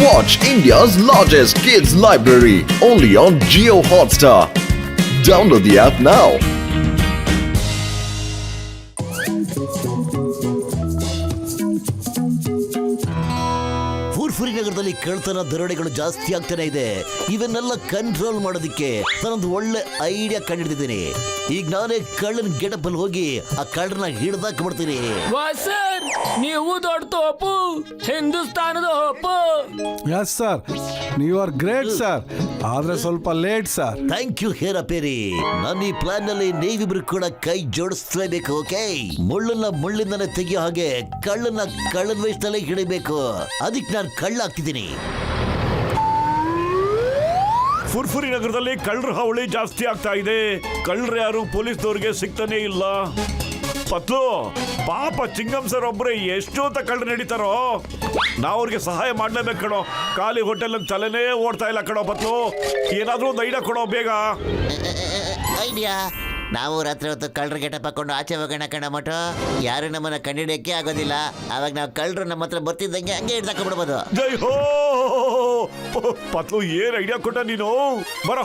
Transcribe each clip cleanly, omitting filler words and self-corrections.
Watch India's largest kids library only on Jio Hotstar. Download the app now. ಫುರ್ಫುರಿ ನಗರದಲ್ಲಿ ಕಳ್ತನ ದರೋಡೆಗಳು ಜಾಸ್ತಿ ಆಗ್ತಾನೆ ಇದೆ. ಇವನ್ನೆಲ್ಲ ಕಂಟ್ರೋಲ್ ಮಾಡೋದಕ್ಕೆ ನಾನೊಂದು ಒಳ್ಳೆ ಐಡಿಯಾ ಕಂಡಿಡಿದ್ದೀನಿ. ಈಗ ನಾನೇ ಕಳ್ಳನ ಗೆಟಪ್ ಅಲ್ಲಿ ಹೋಗಿ ಆ ಕಳ್ಳನ ಹಿಡ್ದಾಕ್ಬಿಡ್ತೀನಿ. ಸರ್, ನೀವು ದೊಡ್ಡ ತೋಪು, ಹಿಂದೂಸ್ತಾನದ ಹೋಪು. ಎಸ್ ಸರ್, ನೀವು ಆರ್ ಗ್ರೇಟ್ ಸರ್, ಆದ್ರೆ ಸ್ವಲ್ಪ ಲೇಟ್ ಸರ್. ಥ್ಯಾಂಕ್ ಯು ಹೇರಪೇರಿ. ನನ್ನ ಈ ಪ್ಲಾನ್ ನಲ್ಲಿ ನೀವಿಬ್ರು ಕೂಡ ಕೈ ಜೋಡಿಸ್ಲೇಬೇಕು. ಓಕೆ, ಮುಳ್ಳನ್ನ ಮುಳ್ಳಿಂದನೇ ತೆಗಿಯೋ ಹಾಗೆ ಕಳ್ಳನ ಕಳ್ಳನ ವೇಷದಲ್ಲೇ ಹಿಡಿಬೇಕು. ಅದಕ್ಕೆ ನಾನು ಕಳ್ಳ ಆಗ್ತಿದ್ದೀನಿ. ಫುರ್ಫುರಿ ನಗರದಲ್ಲಿ ಕಳ್ಳರ ಹಾವಳಿ ಜಾಸ್ತಿ ಆಗ್ತಾ ಇದೆ. ಕಳ್ಳರು ಯಾರು ಪೊಲೀಸ್ನವ್ರಿಗೆ ಸಿಗ್ತಾನೆ ಇಲ್ಲ. ಪತ್ಲು, ಪಾಪ ಚಿಂಗಂ ಸರ್ ಒಬ್ರೆ ಎಷ್ಟು ಅಂತ ಕಳ್ಳರು ನಡೀತಾರೋ. ನಾವು ಅವ್ರಿಗೆ ಸಹಾಯ ಮಾಡ್ಲೇಬೇಕು ಕಣೋ. ಖಾಲಿ ಹೋಟೆಲ್ ತಲೆನೇ ಓಡ್ತಾ ಇಲ್ಲ ಕಣೋ. ಪತ್ಲು, ಏನಾದ್ರೂ ಒಂದು ಐಡಿಯಾ ಕೊಡೋ ಬೇಗ. ಐಡಿಯಾ? ನಾವು ರಾತ್ರಿ ಹೊತ್ತು ಕಳ್ಳರ ಗೆಟಪ್ ಹಾಕೊಂಡು ಆಚೆ ಹೋಗೋಣ ಕಣ ಮಟು. ಯಾರು ನಮ್ಮನ್ನ ಕಂಡಿಡಿಯಕ್ಕೆ ಆಗೋದಿಲ್ಲ. ಅವಾಗ ನಾವು ಕಳ್ಳರು ನಮ್ಮ ಹತ್ರ ಬರ್ತಿದ್ದಂಗೆ ಹಂಗೆ ಹಿಡ್ದಾಕೊಂಡ್ಬಿಡ್ಬೋದು. ಜೈ ಹೋ ಪತ್ಲು, ಏನ್ ಐಡಿಯಾ ಕೊಟ್ಟ ನೀನು. ಬರೋ,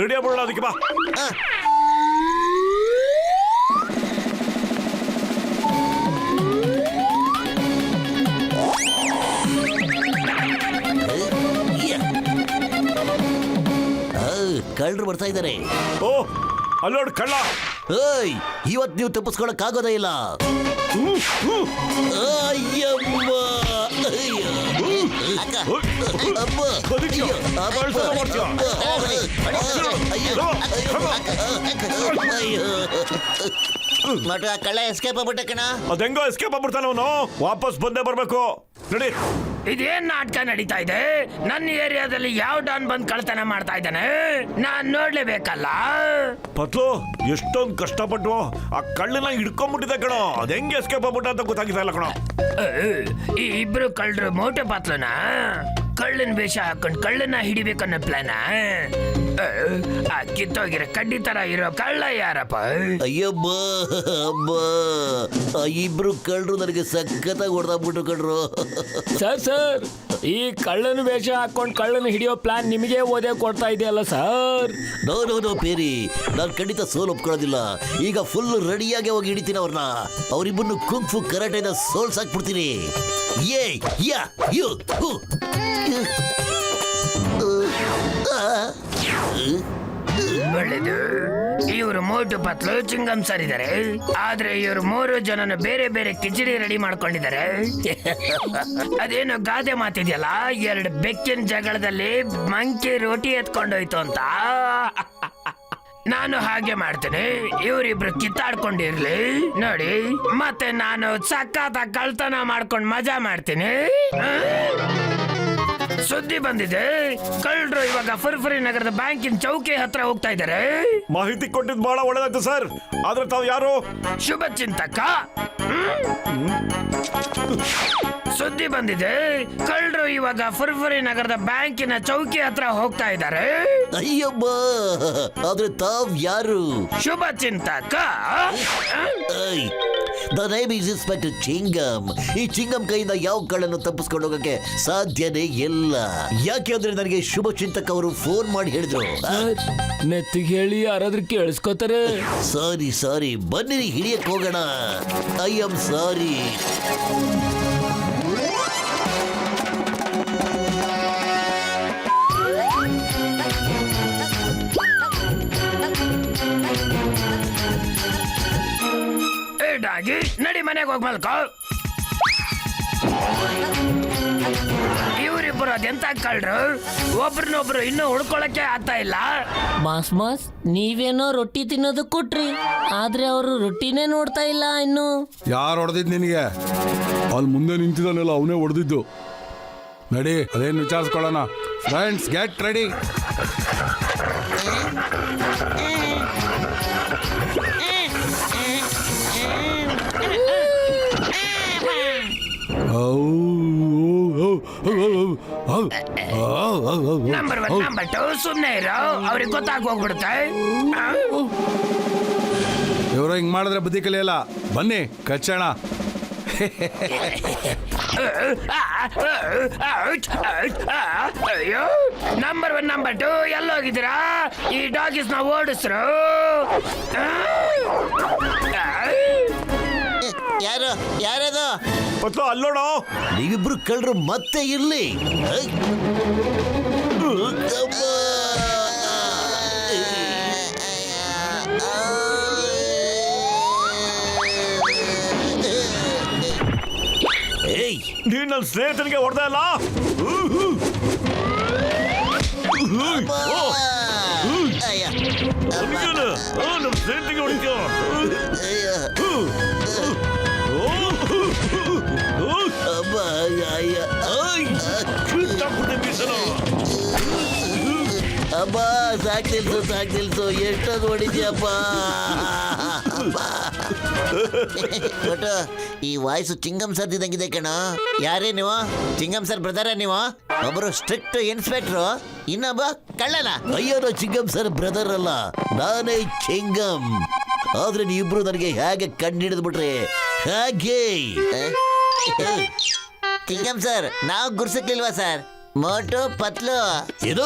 ರೆಡಿ ಮಾಡೋಣ ಅದಕ್ಕೆ ಬಾ. ಕಳ್ಳರು ಬರ್ತಾ ಇದ್ದಾರೆ. ಓ, ಅಲ್ಲೋಡ್ ಕಳ್ಳ. ಏಯ್, ಇವತ್ತು ನೀವು ತಪ್ಪಿಸ್ಕೊಳಕ್ ಆಗೋದೇ ಇಲ್ಲ. ಅಯ್ಯಮ್ಮ, ಅಯ್ಯೋ. ಅಕ್ಕ, ಅಮ್ಮ, ಬದುಕ್ಯೋ, ಕಳ್ತನ ಮಾಡ್ತೀಯ. ಅಯ್ಯೋ. ಮಟ ಕಳ್ಳ ಎಸ್ಕೇಪ್ ಆಗ್ಬಿಟ್ಟ ಕಣ. ಅದೆಂಗೋ ಎಸ್ಕೇಪ್ ಆಗ್ಬಿಡ್ತಾನ ಅವನು. ವಾಪಸ್ ಬಂದೇ ಬರ್ಬೇಕು. ನಡಿ. ಇದೇನ್ ನಾಟಕ ನಡೀತಾ ಇದೆ? ನನ್ನ ಏರಿಯಾದಲ್ಲಿ ಯಾವ ಡಾನ್ ಬಂದ್ ಕಳ್ತನ ಮಾಡ್ತಾ ಇದ್ದಾನೆ? ನಾನ್ ನೋಡ್ಲೇಬೇಕಲ್ಲ. ಪತ್ಲು, ಎಷ್ಟೊಂದು ಕಷ್ಟಪಟ್ಟು ಆ ಕಳ್ಳನ ಹಿಡ್ಕೊಂಡ್ಬಿಟ್ಟಿದೆ ಕಣೋ. ಅದ್ ಹೆಂಗೆ ಎಸ್ಕೇಪ್ ಆಗ್ಬಿಟ್ಟ ಅಂತ ಗೊತ್ತಾಗಿಲ್ಲ ಇಲ್ಲ ಕಣೋ. ಈ ಇಬ್ರು ಕಳ್ಳರು ಮೋಟೆ ಪಾತ್ಲನ ಕಳ್ಳನ್ ವೇಷ ಹಾಕೊಂಡ್ ಕಳ್ಳನ ಹಿಡಿಬೇಕನ್ನೋ ಪ್ಲಾನ. ಆ ಕಿತ್ತೋಗಿರೋ ಕಡ್ಡಿ ತರ ಇರೋ ಕಳ್ಳ ಯಾರಪ್ಪ? ಅಯ್ಯಬ್ಬ, ಅಬ್ಬ, ಆ ಇಬ್ರು ಕಳ್ಳರು ನನಗೆ ಸಖತ್ತಾಗಿ ಹೊಡೆದಾಗ್ಬಿಟ್ರು ಕಳ್ರು. ಸರ್, ಈ ಕಳ್ಳನ ವೇಷ ಹಾಕೊಂಡ್ ಕಳ್ಳನ ಹಿಡಿಯೋ ಪ್ಲಾನ್ ನಿಮಗೆ ಓದೇ ಕೊಡ್ತಾ ಇದೆಯಲ್ಲ ಸರ್. ನೋ ಪೇರಿ, ನಾನು ಖಂಡಿತ ಸೋಲ್ ಒಪ್ಕೊಳ್ಳೋದಿಲ್ಲ. ಈಗ ಫುಲ್ ರೆಡಿಯಾಗಿ ಹೋಗಿ ಹಿಡಿತೀನಿ ಅವ್ರನ್ನ. ಅವರಿಬ್ಬರನ್ನು ಕುಂಫು ಕರಾಟೆನ ಸೋಲ್ಸಾಕ್ಬಿಡ್ತೀನಿ. ಯೇ ಯಾ ಯು ಹು. ಒಳ್ಳೇದು. ಇವರು ಮೋಟು ಪತ್ಲು ಚಿಂಗಂ ಸರ್ ಇದ್ದಾರೆ. ಆದ್ರೆ ಇವರು ಮೂರು ಜನನು ಬೇರೆ ಬೇರೆ ಕಿಚಡಿ ರೆಡಿ ಮಾಡ್ಕೊಂಡಿದ್ದಾರೆ. ಅದೇನೋ ಗಾದೆ ಮಾತಿದೆಯಲ್ಲ, ಎರಡು ಬೆಕ್ಕಿನ ಜಗಳದಲ್ಲಿ ಮಂಕಿ ರೋಟಿ ಎತ್ಕೊಂಡೋಯ್ತು ಅಂತ. ನಾನು ಹಾಗೆ ಮಾಡ್ತೇನೆ. ಇವರಿಬ್ರು ಕಿತ್ತಾಡ್ಕೊಂಡಿರ್ಲಿ ನೋಡಿ. ಮತ್ತೆ ನಾನು ಸಖತ್ ಕಳ್ತನ ಮಾಡ್ಕೊಂಡು ಮಜಾ ಮಾಡ್ತೀನಿ. ಸುದ್ದಿ ಬಂದಿದೆ, ಕಳ್ಳರು ಇವಾಗ ಫುರ್ಫುರಿ ನಗರದ ಬ್ಯಾಂಕಿನ ಚೌಕಿ ಹತ್ರ ಹೋಗ್ತಾ ಇದ್ದಾರೆ. ಮಾಹಿತಿ ಕೊಟ್ಟಿದ್ ಬಹಳ ಒಳ್ಳೇದಾಯ್ತು ಸರ್. ಆದ್ರೆ ತಾವು ಯಾರು? ಶುಭ ಚಿಂತಕ. ಸುದ್ದಿ ಬಂದಿದೆ, ಕಳ್ಳರು ಇವಾಗ ಫುರ್ಫುರಿ ನಗರದ ಬ್ಯಾಂಕಿನ ಚೌಕಿ ಹತ್ರ ಹೋಗ್ತಾ ಇದ್ದಾರೆ. ಅಯ್ಯಬ್ಬ, ಆದ್ರೆ ತಾವ್ ಯಾರು? ಶುಭ ಚಿಂತಕ. The name is inspector Chingam. ಈ ಚಿಂಗಂ ಕೈಯಿಂದ ಯಾವ ಕಳ್ಳನ್ನು ತಪ್ಪಿಸ್ಕೊಂಡು ಹೋಗಕ್ಕೆ ಸಾಧ್ಯನೇ ಇಲ್ಲ. ಯಾಕೆ ಅಂದ್ರೆ ನನಗೆ ಶುಭ ಚಿಂತಕ ಅವರು ಫೋನ್ ಮಾಡಿ ಹೇಳಿದ್ರು. ನೆತ್ತಿಗೆ ಹೇಳಿ ಯಾರಾದ್ರೂ ಕೇಳಿಸ್ಕೋತಾರೆ. ಸಾರಿ, ಬನ್ನಿರಿ ಹಿಡಿಯಕ್ ಹೋಗೋಣ. I am sorry. ನಡಿ ಮನೆಗೆ ಹೋಗ್ ಮಲ್ಕೋ. ಇವರಿಬ್ಬರು ಅದೆಂತ ಕಳ್ರು, ಒಬ್ರನ್ನೊಬ್ರು ಇನ್ನೂ ಹುಡ್ಕೊಳಕ್ಕೆ ಆಗ್ತಾ ಇಲ್ಲ. ಮಾಸ್ ನೀವೇನೋ ರೊಟ್ಟಿ ತಿನ್ನೋದು ಕೊಟ್ರಿ, ಆದ್ರೆ ಅವರು ರೊಟ್ಟಿನೇ ನೋಡ್ತಾ ಇಲ್ಲ ಇನ್ನು. ಯಾರು ಹೊಡೆದಿದ್ ನಿನಗೆ? ಅಲ್ಲಿ ಮುಂದೆ ನಿಂತಿದ್ದಾನೆಲ್ಲ ಅವನೇ ಹೊಡೆದಿದ್ದು. ನಡಿ, ಅದೇನು ವಿಚಾರಿಸ್ಕೊಳ್ಳೋಣ. Friends, get ready. Number 1 number 2 ಸುಮ್ಮನೆ ಇರೋ, ಅವ್ರಿಗೆ ಗೊತ್ತಾಗೋಗ್ಬಿಡುತ್ತೆ. ಇವರು ಹಿಂಗ್ ಮಾಡಿದ್ರೆ ಬುದ್ಧಿ ಕಲಿಯಲ್ಲ. ಬನ್ನಿ ಕಚ್ಚೋಣ. ಅಯ್ಯೋ, ನಂಬರ್ 1 ನಂಬರ್ 2 ಎಲ್ಲೋಗಿದ್ದೀರಾ? ಈ ಡಾಗಿಸ್ ನ ಓಡಿಸ್ರು. ಯಾರದು? ಪತ್ಲು ಅಲ್ಲೋಡೋ. ನೀವಿಬ್ರು ಕಳ್ಳರು ಮತ್ತೆ ಇಲ್ಲಿ. ಏಯ್, ನೀನ್ ನನ್ನ ಸ್ನೇಹಿತನಿಗೆ ಹೊಡೆದ ಅಲ್ಲ. ನಮ್ಮ ಸ್ನೇಹಿತನಿಗೆ ಹೊಡಿತೀಯ. ಅಬ್ಬ, ಸಾಕ್ ನಿಲ್ಸು, ಎಷ್ಟೊಂದು ಹೊಡಿದ್ಯಪ್ಪ. ಒಟ್ಟು ಈ ವಾಯ್ಸು ಚಿಂಗಮ್ ಸರ್ದಿದಂಗಿದೆ ಕಣ. ಯಾರೇ ನೀವು? ಚಿಂಗಮ್ ಸರ್ ಬ್ರದರ ನೀವು? ಒಬ್ಬರು ಸ್ಟ್ರಿಕ್ಟ್ ಇನ್ಸ್ಪೆಕ್ಟ್ರು, ಇನ್ನೊಬ್ಬ ಕಳ್ಳನ. ಅಯ್ಯೋ, ನಾ ಚಿಂಗಮ್ ಸರ್ ಬ್ರದರ್ ಅಲ್ಲ, ನಾನೇ ಚಿಂಗಮ್. ಆದ್ರೆ ನೀವಿಬ್ರು ನನಗೆ ಹೇಗೆ ಕಂಡು ಹಿಡಿದ್ಬಿಟ್ರಿ? ಹಾಗೆ ಚಿಂಗಮ್ ಸರ್, ನಾವು ಗುರ್ಸಕ್ಲಿಲ್ವಾ ಸರ್? ಮೋಟು ಪತ್ಲು. ಏನು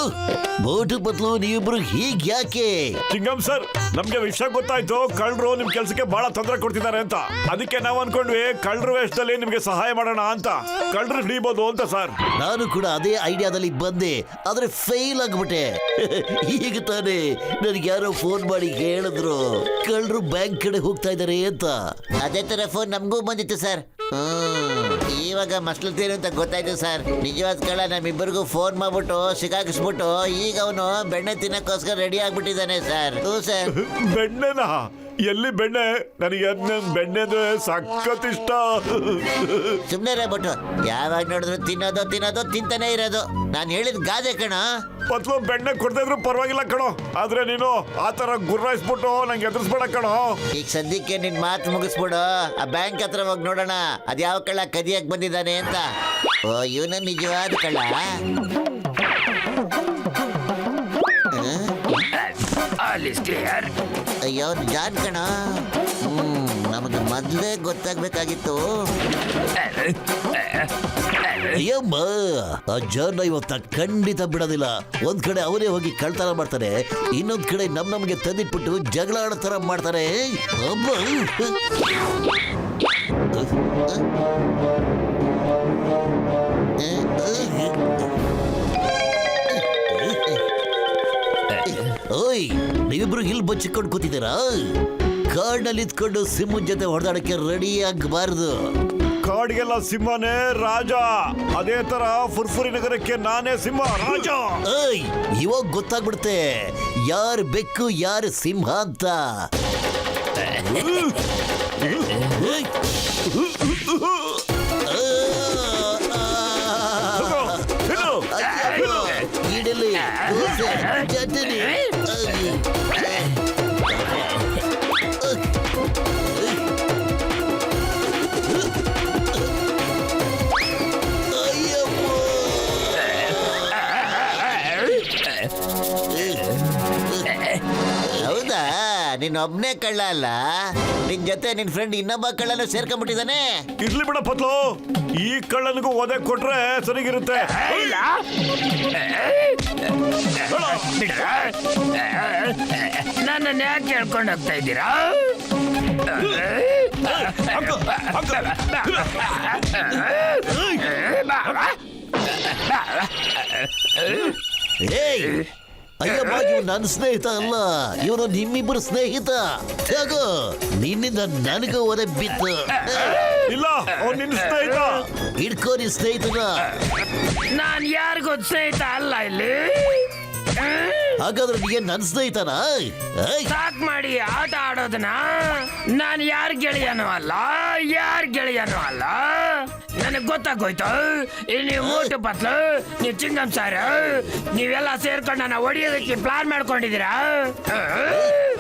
ಮೋಟು ಪತ್ಲು? ನೀವಿಬ್ರು ಹೀಗ್ ಯಾಕೆ? ಚಿಂಗಮ್ ಸರ್, ನಮ್ಗೆ ವಿಷಯ ಗೊತ್ತಾಯ್ತು, ಕಳ್ಳರು ನಿಮ್ ಕೆಲ್ಸಕ್ಕೆ ಬಹಳ ತೊಂದರೆ ಕೊಡ್ತಿದ್ದಾರೆ ಅಂತ. ಅದಕ್ಕೆ ನಾವ್ ಅನ್ಕೊಂಡ್ವಿ ಕಳ್ಳರ ವೇಷದಲ್ಲಿ ನಿಮ್ಗೆ ಸಹಾಯ ಮಾಡೋಣ ಅಂತ. ಕಳ್ಳರು ಹಿಡಿಬಹುದು ಅಂತ ಸರ್. ನಾನು ಕೂಡ ಅದೇ ಐಡಿಯಾದಲ್ಲಿ ಬಂದೆ, ಆದ್ರೆ ಫೇಲ್ ಆಗ್ಬಿಟ್ಟೆ. ಈಗ ತಾನೇ ನನ್ಗೆ ಯಾರೋ ಫೋನ್ ಮಾಡಿ ಹೇಳಿದ್ರು ಕಳ್ಳರು ಬ್ಯಾಂಕ್ ಕಡೆ ಹೋಗ್ತಾ ಇದಾರೆ ಅಂತ. ಅದೇ ತರ ಫೋನ್ ನಮಗೂ ಬಂದಿತ್ತು ಸರ್. ಇವಾಗ ಮಸ್ಲುತ್ತೀರಿ ಅಂತ ಗೊತ್ತಾಯ್ತು ಸರ್. ನಿಜವಾದ ಕಳ್ಳ ನಮ್ಮಿಬ್ಬರಿಗೂ ಫೋನ್ ಮಾಡ್ಬಿಟ್ಟು ಸಿಕ್ಕಾಕಿಸ್ಬಿಟ್ಟು ಈಗ ಅವನು ಬೆಣ್ಣೆ ತಿನ್ನಕ್ಕೋಸ್ಕರ ರೆಡಿ ಆಗ್ಬಿಟ್ಟಿದ್ದಾನೆ ಸರ್. ಸರ್, ಬೆಣ್ಣೆನಾ? ಎಲ್ಲಿ ಬೆಣ್ಣೆ? ನನಗೆ ಬೆಣ್ಣೆ ಅಂದ್ರೆ ಸಖತ್ ಇಷ್ಟ. ಸುಮ್ನೆ ಬಿಟ್ಟು ಯಾವಾಗ ನೋಡಿದ್ರು ತಿನ್ನೋದು ತಿಂತಾನೆ ಇರೋದು. ನಾನು ಹೇಳಿದ ಗಾದೆ ಕಣ. ಪತ್ಲು, ಬೆಣ್ಣೆ ಕೊಡ್ತಾ ಇದ್ರು ಪರವಾಗಿಲ್ಲ ಕಣೋ, ಆದ್ರೆ ನೀನು ಆ ತರ ಗುರ್ರಾಯಿಸ್ಬಿಟ್ಟು ನಂಗೆ ಎದುರಿಸ್ಬೇಡ ಕಣೋ. ಈಗ ಸದ್ಯಕ್ಕೆ ನಿನ್ ಮಾತು ಮುಗಿಸ್ಬಿಡು, ಆ ಬ್ಯಾಂಕ್ ಹತ್ರ ಹೋಗಿ ನೋಡೋಣ ಅದ್ಯಾವ ಕಳ್ಳ ಕದಿಯಕ್ ಬಂದಿದ್ದಾನೆ ಅಂತ. ಓ, ಇವನ ನಿಜವಾದ ಕಳ್ಳ. ಅಯ್ಯೋ, ಜಾನ್ ಕಣ. ನಮಗೆ ಮೊದ್ಲೇ ಗೊತ್ತಾಗ್ಬೇಕಾಗಿತ್ತು. ಅಯ್ಯಮ್ಮ, ಆ ಜಾನ್ ಇವತ್ತ ಖಂಡಿತ ಬಿಡೋದಿಲ್ಲ. ಒಂದ್ ಕಡೆ ಅವನೇ ಹೋಗಿ ಕಳ್ತನ ಮಾಡ್ತಾನೆ, ಇನ್ನೊಂದ್ ಕಡೆ ನಮ್ಗೆ ತಂದಿಟ್ಬಿಟ್ಟು ಜಗಳ ಆಡೋ ತರ ಮಾಡ್ತಾರೆ. ಅಬ್ಬ, ಓಯ್, ನೀವಿಬ್ರು ಇಲ್ಲಿ ಬಚ್ಚಿಕೊಂಡು ಕೂತಿದ್ದೀರಾ? ಕಾಡ್ನಲ್ಲಿ ಇದ್ಕೊಂಡು ಸಿಂಹದ ಜೊತೆ ಹೊಡೆದಾಡಕ್ಕೆ ರೆಡಿ ಆಗಬಾರ್ದು. ಕಾಡಿಗೆಲ್ಲ ಸಿಂಹನೇ ರಾಜ, ಅದೇ ತರ ಫುರ್ಫುರಿ ನಗರಕ್ಕೆ ನಾನೇ ಸಿಂಹ ರಾಜ. ಏಯ್, ಇವಾಗ ಗೊತ್ತಾಗ್ಬಿಡುತ್ತೆ ಯಾರು ಬೆಕ್ಕು ಯಾರು ಸಿಂಹ ಅಂತ. ಇಡಲಿ, ದೋಸೆ, ಚಟ್ನಿ. ಹೌದಾ, ನೀನ್ ಒಬ್ನೇ ಕಳ್ಳ ಅಲ್ಲ, ನಿನ್ ಜೊತೆ ನಿನ್ ಫ್ರೆಂಡ್ ಇನ್ನೊಬ್ಬ ಕಳ್ಳನು ಸೇರ್ಕೊಂಡ್ಬಿಟ್ಟಿದ್ದಾನೆ. ಇರ್ಲಿ ಬಿಡ ಪತ್ಲು, ಈ ಕಳ್ಳನಿಗೂ ಒದೆ ಕೊಟ್ರೆ ಸರಿಗಿರುತ್ತೆ. ನನ್ನನ್ನು ಯಾಕೆ ಹೇಳ್ಕೊಂಡು ಹೋಗ್ತಾ ಇದ್ದೀರಾ? ಏಯ್, ಅಯ್ಯಮ್ಮ, ಇವ್ ನನ್ನ ಸ್ನೇಹಿತ ಅಲ್ಲ, ಇವನು ನಿಮ್ಮಿಬ್ಬರು ಸ್ನೇಹಿತ. ತಗೋ, ನಿನ್ನಿಂದ ನನಗೂ ಒದೆ ಬಿತ್ತು. ಇಲ್ಲ, ಅವ್ನು ನಿನ್ನ ಸ್ನೇಹಿತ. ಹಿಡ್ಕೋ ನಿನ್ ಸ್ನೇಹಿತನ. ನಾನ್ ಯಾರಿಗೂ ಸ್ನೇಹಿತ ಅಲ್ಲ ಇಲ್ಲಿ. ಹಾಗಾದ್ರೆ ನೀಗೆ ನನ್ನ ಸ್ನೇಹಿತನ? ಸಾಕ್ ಮಾಡಿ ಆಟ ಆಡೋದನ್ನ. ನಾನು ಯಾರ ಗೆಳೆಯನೂ ಅಲ್ಲ, ನನಗ್ ಗೊತ್ತಾಗೋಯ್ತು. ಇಲ್ಲಿ ನೀವು ಮೋಟು ಪತ್ಲು, ನೀವು ಚಿಂಗಮ್ ಸಾರು, ನೀವೆಲ್ಲ ಸೇರ್ಕೊಂಡು ನನ್ನ ಹೊಡಿಯೋದಕ್ಕೆ ಪ್ಲಾನ್ ಮಾಡ್ಕೊಂಡಿದ್ದೀರಾ?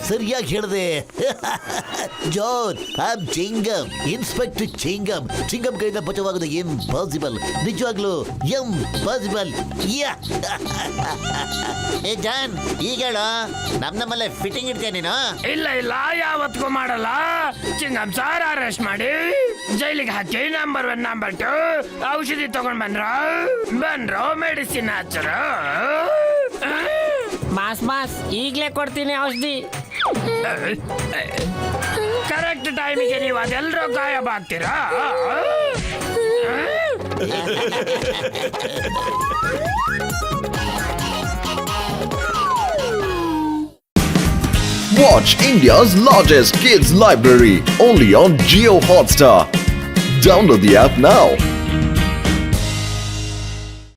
ಸರಿಯಾಗಿ ಹೇಳಿದೆ. John, I am Chingam, inspector Chingam. Chingam ಕೈಯಿಂದ ಬಚಾವಾಗೋದು ಇಂಪಾಸಿಬಲ್, ನಿಜವಾಗ್ಲೂ ಇಂಪಾಸಿಬಲ್. ಏ ಜಾನ್, ಈಗ ಹೇಳು, ನಮ್ಮಲ್ಲೇ ಫಿಟ್ಟಿಂಗ್ ಇಡ್ತೀಯ ನೀನು? ಇಲ್ಲ ಇಲ್ಲ, ಯಾವತ್ತಿಗೂ ಮಾಡಲ್ಲ. ಚಿಂಗಂ ಸಾರ್ ಅರೆಸ್ಟ್ ಮಾಡಿ ಜೈಲಿಗೆ ಹಾಕಿ ನಂಬರ್ 1 ನಂಬರ್ 2 ಔಷಧಿ ತಗೊಂಡ್ ಬಂದ್ರು ಮೆಡಿಸಿನ್ ಹಚ್ಚರ. ಮಾಸ್ ಈಗ್ಲೇ ಕೊಡ್ತೀನಿ ಔಷಧಿ. ಕರೆಕ್ಟ್ ಟೈಮಿಗೆ ನೀವು ಅದೆಲ್ಲರೂ ಗಾಯಬ ಆಗ್ತೀರಾ? Watch India's largest kids library only on Geo Hotstar. Download the app now.